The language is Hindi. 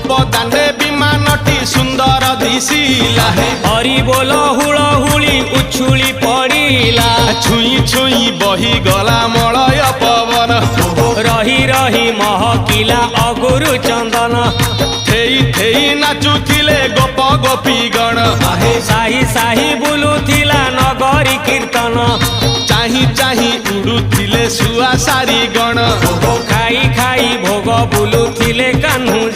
गोप दाने विमानटी सुंदर दिशिला हरि बोल हुलहुली उछुली पड़िला छुई छुई बही गला मलय पवन रही रही महकिला अगुरु चंदन थेई थेई नाचुथिले गोप गोपी गण साही साही बुलुथिला नगरी कीर्तन चाही चाही उड़ुथिले सुआ सारी गण खाई खाई भोग बुलुथिले कान्हू